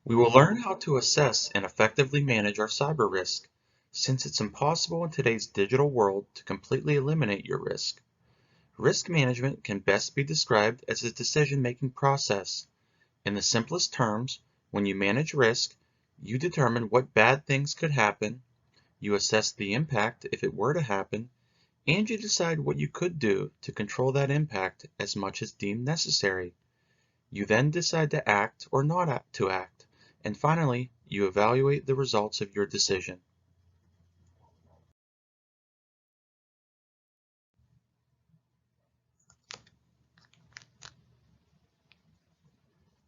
We will learn how to assess and effectively manage our cyber risk, since it's impossible in today's digital world to completely eliminate your risk. Risk management can best be described as a decision-making process. In the simplest terms, when you manage risk, you determine what bad things could happen, you assess the impact if it were to happen, and you decide what you could do to control that impact as much as deemed necessary. You then decide to act or not to act, and finally, you evaluate the results of your decision.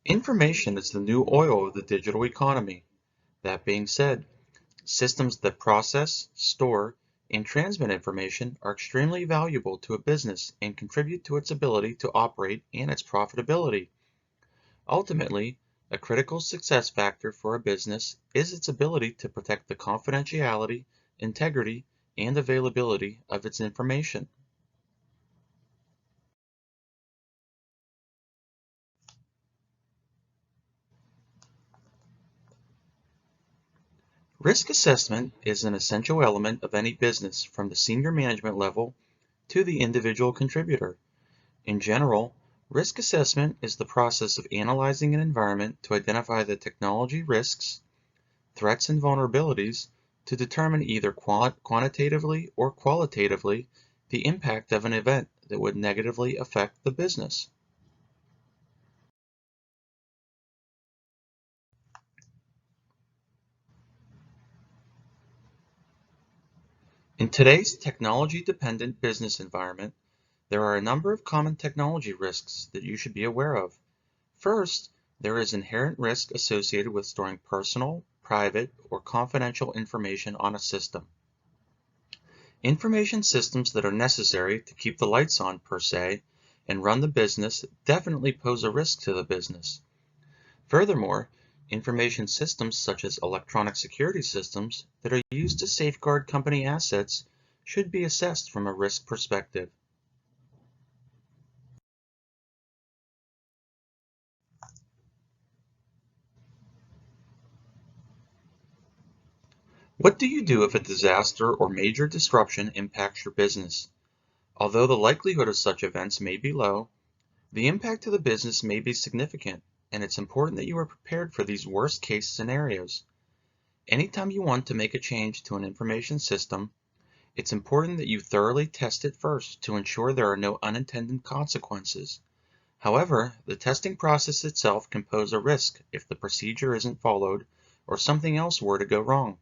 Information is the new oil of the digital economy. That being said, systems that process, store, and transmit information are extremely valuable to a business and contribute to its ability to operate and its profitability. Ultimately, a critical success factor for a business is its ability to protect the confidentiality, integrity, and availability of its information. Risk assessment is an essential element of any business from the senior management level to the individual contributor. In general, risk assessment is the process of analyzing an environment to identify the technology risks, threats, and vulnerabilities to determine either quantitatively or qualitatively the impact of an event that would negatively affect the business. In today's technology-dependent business environment, there are a number of common technology risks that you should be aware of. First, there is inherent risk associated with storing personal, private, or confidential information on a system. Information systems that are necessary to keep the lights on, per se, and run the business definitely pose a risk to the business. Furthermore, information systems such as electronic security systems that are used to safeguard company assets should be assessed from a risk perspective. What do you do if a disaster or major disruption impacts your business? Although the likelihood of such events may be low, the impact to the business may be significant, and it's important that you are prepared for these worst-case scenarios. Anytime you want to make a change to an information system, it's important that you thoroughly test it first to ensure there are no unintended consequences. However, the testing process itself can pose a risk if the procedure isn't followed or something else were to go wrong.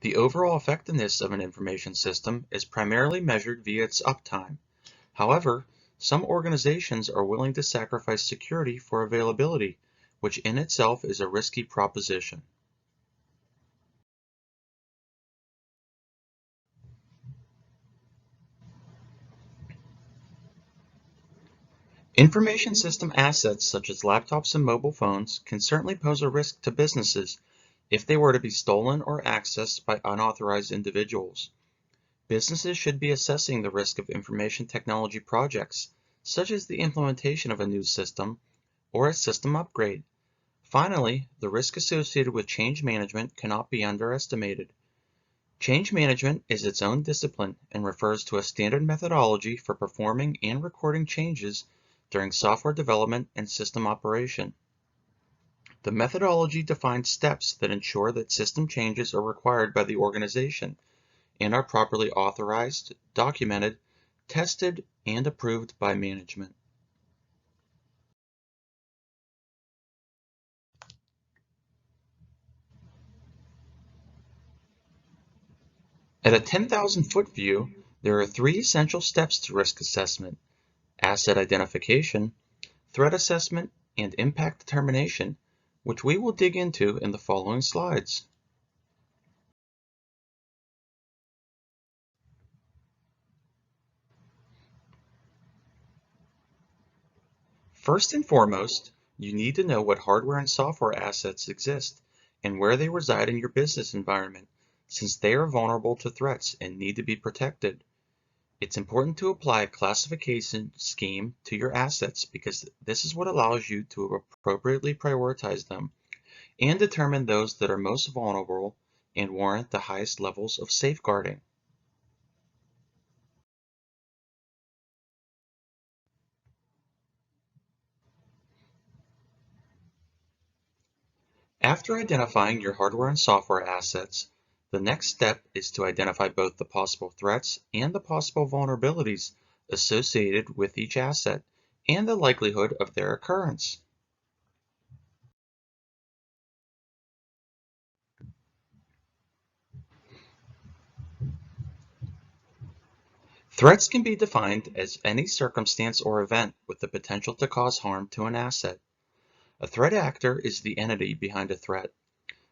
The overall effectiveness of an information system is primarily measured via its uptime. However, some organizations are willing to sacrifice security for availability, which in itself is a risky proposition. Information system assets such as laptops and mobile phones can certainly pose a risk to businesses if they were to be stolen or accessed by unauthorized individuals. Businesses should be assessing the risk of information technology projects, such as the implementation of a new system or a system upgrade. Finally, the risk associated with change management cannot be underestimated. Change management is its own discipline and refers to a standard methodology for performing and recording changes during software development and system operation. The methodology defines steps that ensure that system changes are required by the organization and are properly authorized, documented, tested, and approved by management. At a 10,000-foot view, there are three essential steps to risk assessment: asset identification, threat assessment, and impact determination, which we will dig into in the following slides. First and foremost, you need to know what hardware and software assets exist and where they reside in your business environment, since they are vulnerable to threats and need to be protected. It's important to apply a classification scheme to your assets because this is what allows you to appropriately prioritize them and determine those that are most vulnerable and warrant the highest levels of safeguarding. After identifying your hardware and software assets, the next step is to identify both the possible threats and the possible vulnerabilities associated with each asset and the likelihood of their occurrence. Threats can be defined as any circumstance or event with the potential to cause harm to an asset. A threat actor is the entity behind a threat.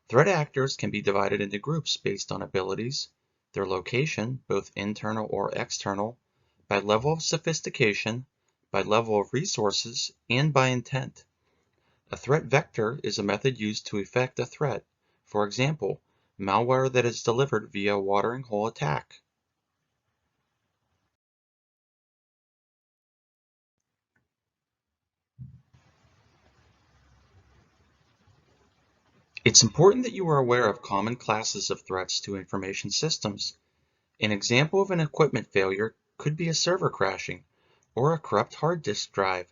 Threat actors can be divided into groups based on abilities, their location, both internal or external, by level of sophistication, by level of resources, and by intent. A threat vector is a method used to effect a threat. For example, malware that is delivered via a watering hole attack. It's important that you are aware of common classes of threats to information systems. An example of an equipment failure could be a server crashing or a corrupt hard disk drive.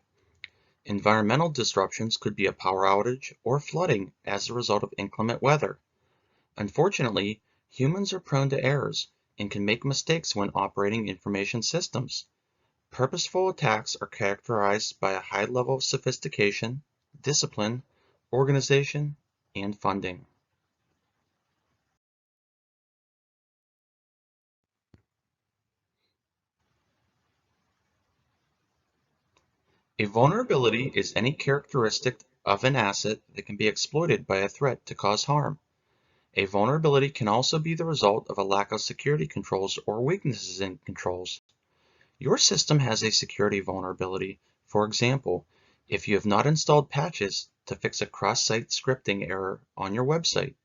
Environmental disruptions could be a power outage or flooding as a result of inclement weather. Unfortunately, humans are prone to errors and can make mistakes when operating information systems. Purposeful attacks are characterized by a high level of sophistication, discipline, organization, and funding. A vulnerability is any characteristic of an asset that can be exploited by a threat to cause harm. A vulnerability can also be the result of a lack of security controls or weaknesses in controls. Your system has a security vulnerability. For example, if you have not installed patches to fix a cross-site scripting error on your website.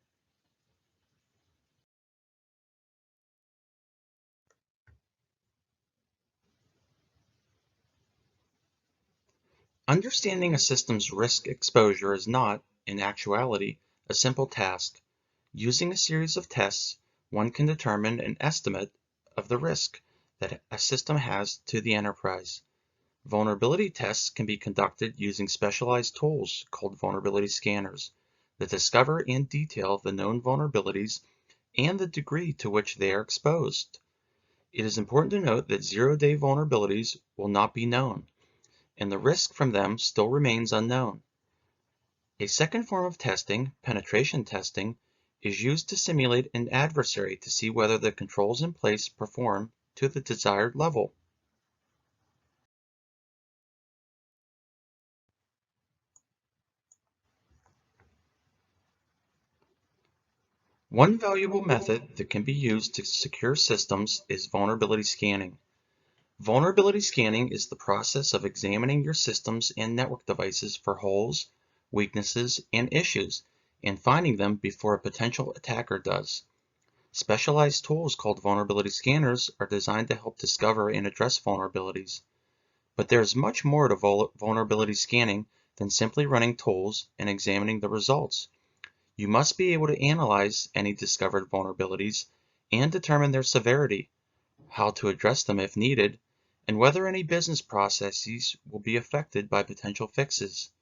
Understanding a system's risk exposure is not, in actuality, a simple task. Using a series of tests, one can determine an estimate of the risk that a system has to the enterprise. Vulnerability tests can be conducted using specialized tools called vulnerability scanners that discover and detail the known vulnerabilities and the degree to which they are exposed. It is important to note that zero-day vulnerabilities will not be known, and the risk from them still remains unknown. A second form of testing, penetration testing, is used to simulate an adversary to see whether the controls in place perform to the desired level. One valuable method that can be used to secure systems is vulnerability scanning. Vulnerability scanning is the process of examining your systems and network devices for holes, weaknesses, and issues, and finding them before a potential attacker does. Specialized tools called vulnerability scanners are designed to help discover and address vulnerabilities. But there is much more to vulnerability scanning than simply running tools and examining the results. You must be able to analyze any discovered vulnerabilities and determine their severity, how to address them if needed, and whether any business processes will be affected by potential fixes.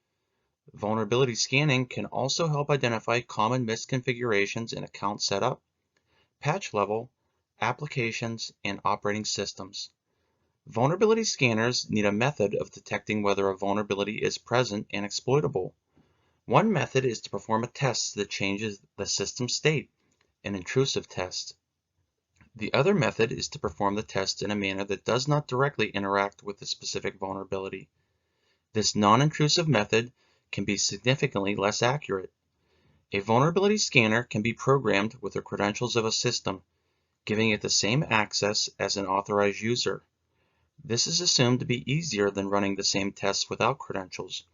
Vulnerability scanning can also help identify common misconfigurations in account setup, patch level, applications, and operating systems. Vulnerability scanners need a method of detecting whether a vulnerability is present and exploitable. One method is to perform a test that changes the system state, an intrusive test. The other method is to perform the test in a manner that does not directly interact with the specific vulnerability. This non-intrusive method can be significantly less accurate. A vulnerability scanner can be programmed with the credentials of a system, giving it the same access as an authorized user. This is assumed to be easier than running the same tests without credentials,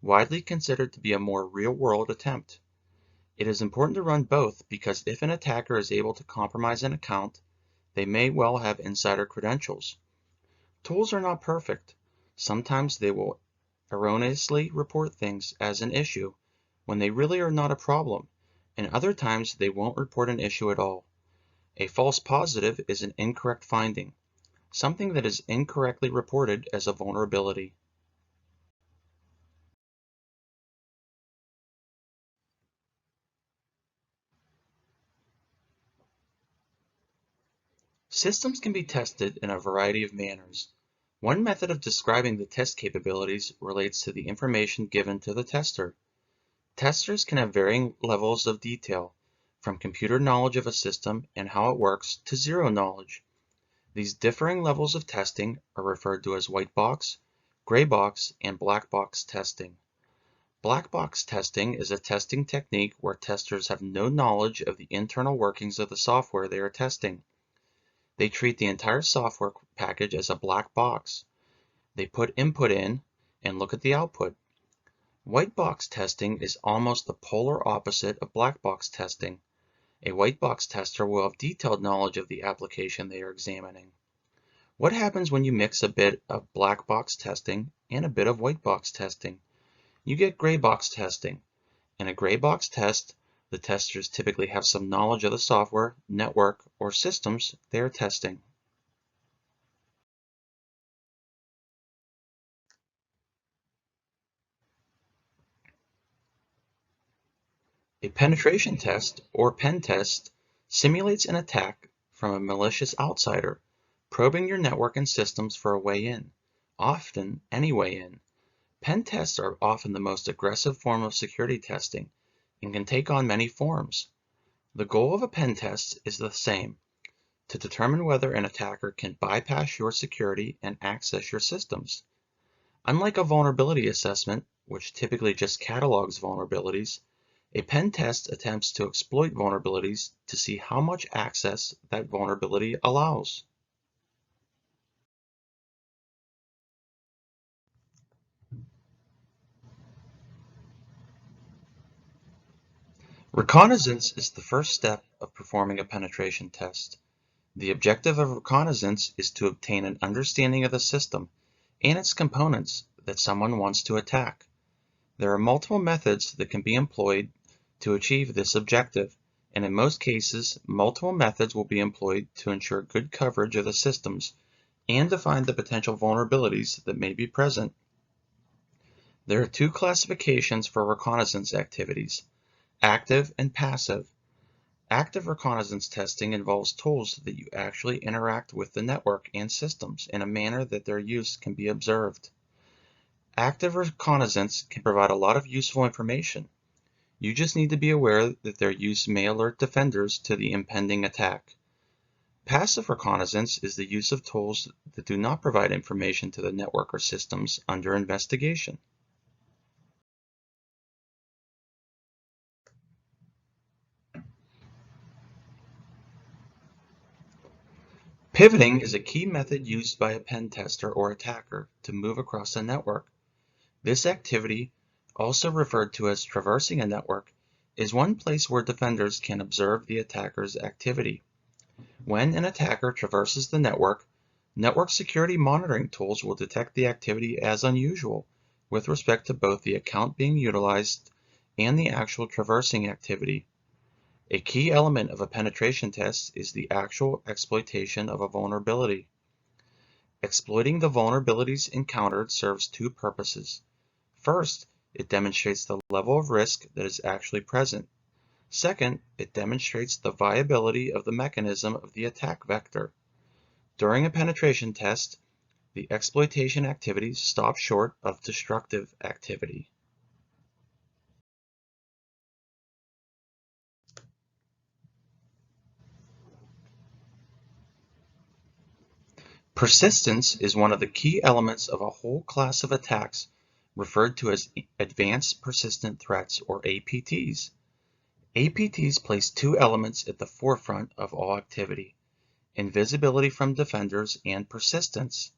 widely considered to be a more real-world attempt. It is important to run both because if an attacker is able to compromise an account, they may well have insider credentials. Tools are not perfect. Sometimes they will erroneously report things as an issue, when they really are not a problem, and other times they won't report an issue at all. A false positive is an incorrect finding, something that is incorrectly reported as a vulnerability. Systems can be tested in a variety of manners. One method of describing the test capabilities relates to the information given to the tester. Testers can have varying levels of detail, from computer knowledge of a system and how it works to zero knowledge. These differing levels of testing are referred to as white box, gray box, and black box testing. Black box testing is a testing technique where testers have no knowledge of the internal workings of the software they are testing. They treat the entire software package as a black box. They put input in and look at the output. White box testing is almost the polar opposite of black box testing. A white box tester will have detailed knowledge of the application they are examining. What happens when you mix a bit of black box testing and a bit of white box testing? You get gray box testing. In a gray box test, the testers typically have some knowledge of the software, network, or systems they are testing. A penetration test, or pen test, simulates an attack from a malicious outsider, probing your network and systems for a way in, often any way in. Pen tests are often the most aggressive form of security testing and can take on many forms. The goal of a pen test is the same: to determine whether an attacker can bypass your security and access your systems. Unlike a vulnerability assessment, which typically just catalogs vulnerabilities, a pen test attempts to exploit vulnerabilities to see how much access that vulnerability allows. Reconnaissance is the first step of performing a penetration test. The objective of reconnaissance is to obtain an understanding of the system and its components that someone wants to attack. There are multiple methods that can be employed to achieve this objective, and in most cases, multiple methods will be employed to ensure good coverage of the systems and to find the potential vulnerabilities that may be present. There are two classifications for reconnaissance activities: active and passive. Active reconnaissance testing involves tools that you actually interact with the network and systems in a manner that their use can be observed. Active reconnaissance can provide a lot of useful information. You just need to be aware that their use may alert defenders to the impending attack. Passive reconnaissance is the use of tools that do not provide information to the network or systems under investigation. Pivoting is a key method used by a pen tester or attacker to move across a network. This activity, also referred to as traversing a network, is one place where defenders can observe the attacker's activity. When an attacker traverses the network, network security monitoring tools will detect the activity as unusual with respect to both the account being utilized and the actual traversing activity. A key element of a penetration test is the actual exploitation of a vulnerability. Exploiting the vulnerabilities encountered serves two purposes. First, it demonstrates the level of risk that is actually present. Second, it demonstrates the viability of the mechanism of the attack vector. During a penetration test, the exploitation activity stops short of destructive activity. Persistence is one of the key elements of a whole class of attacks referred to as Advanced Persistent Threats, or APTs. APTs place two elements at the forefront of all activity: invisibility from defenders and persistence.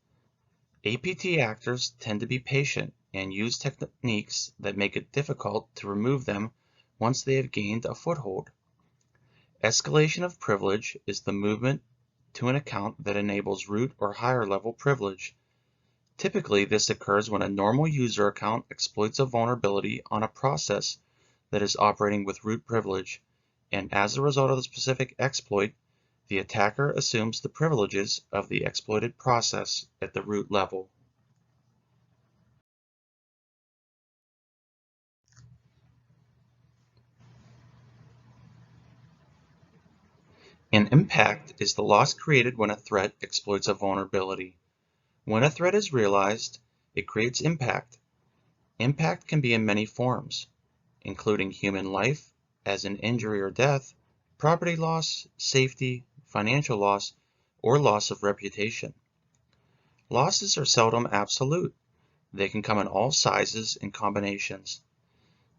APT actors tend to be patient and use techniques that make it difficult to remove them once they have gained a foothold. Escalation of privilege is the movement to an account that enables root or higher level privilege. Typically, this occurs when a normal user account exploits a vulnerability on a process that is operating with root privilege, and as a result of the specific exploit, the attacker assumes the privileges of the exploited process at the root level. An impact is the loss created when a threat exploits a vulnerability. When a threat is realized, it creates impact. Impact can be in many forms, including human life, as in injury or death, property loss, safety, financial loss, or loss of reputation. Losses are seldom absolute. They can come in all sizes and combinations.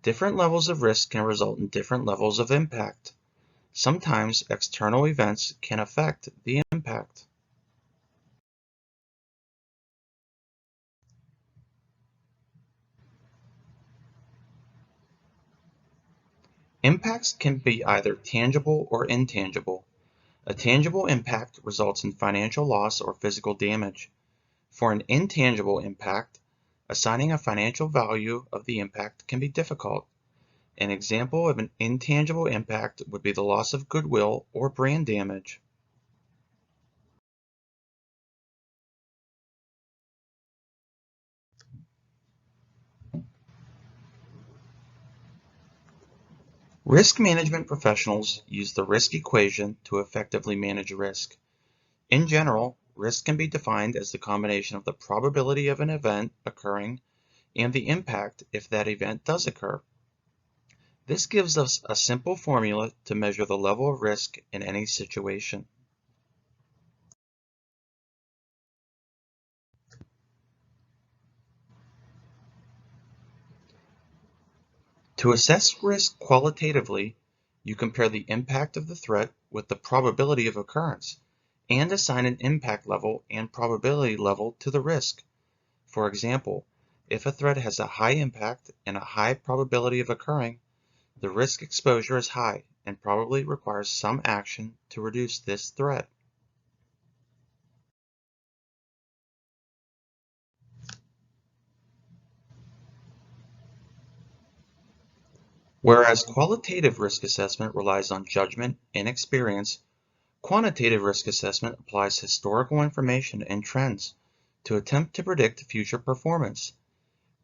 Different levels of risk can result in different levels of impact. Sometimes external events can affect the impact. Impacts can be either tangible or intangible. A tangible impact results in financial loss or physical damage. For an intangible impact, assigning a financial value of the impact can be difficult. An example of an intangible impact would be the loss of goodwill or brand damage. Risk management professionals use the risk equation to effectively manage risk. In general, risk can be defined as the combination of the probability of an event occurring and the impact if that event does occur. This gives us a simple formula to measure the level of risk in any situation. To assess risk qualitatively, you compare the impact of the threat with the probability of occurrence and assign an impact level and probability level to the risk. For example, if a threat has a high impact and a high probability of occurring, the risk exposure is high and probably requires some action to reduce this threat. Whereas qualitative risk assessment relies on judgment and experience, quantitative risk assessment applies historical information and trends to attempt to predict future performance.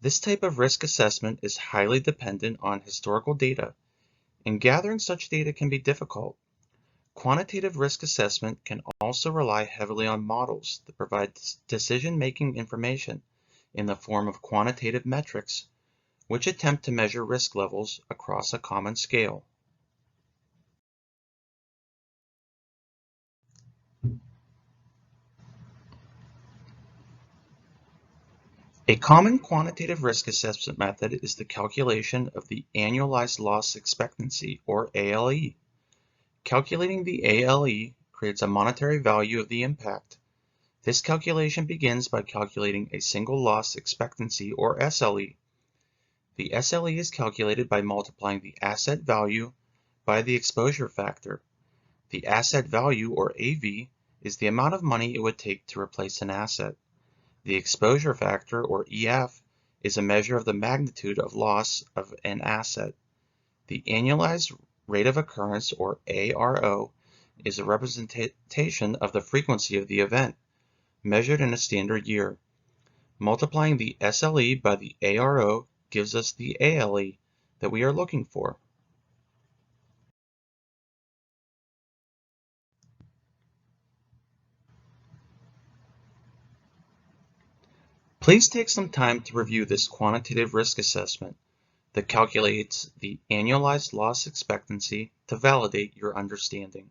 This type of risk assessment is highly dependent on historical data, and gathering such data can be difficult. Quantitative risk assessment can also rely heavily on models that provide decision-making information in the form of quantitative metrics, which attempt to measure risk levels across a common scale. A common quantitative risk assessment method is the calculation of the annualized loss expectancy, or ALE. Calculating the ALE creates a monetary value of the impact. This calculation begins by calculating a single loss expectancy, or SLE. The SLE is calculated by multiplying the asset value by the exposure factor. The asset value, or AV, is the amount of money it would take to replace an asset. The exposure factor, or EF, is a measure of the magnitude of loss of an asset. The annualized rate of occurrence, or ARO, is a representation of the frequency of the event, measured in a standard year. Multiplying the SLE by the ARO gives us the ALE that we are looking for. Please take some time to review this quantitative risk assessment that calculates the annualized loss expectancy to validate your understanding.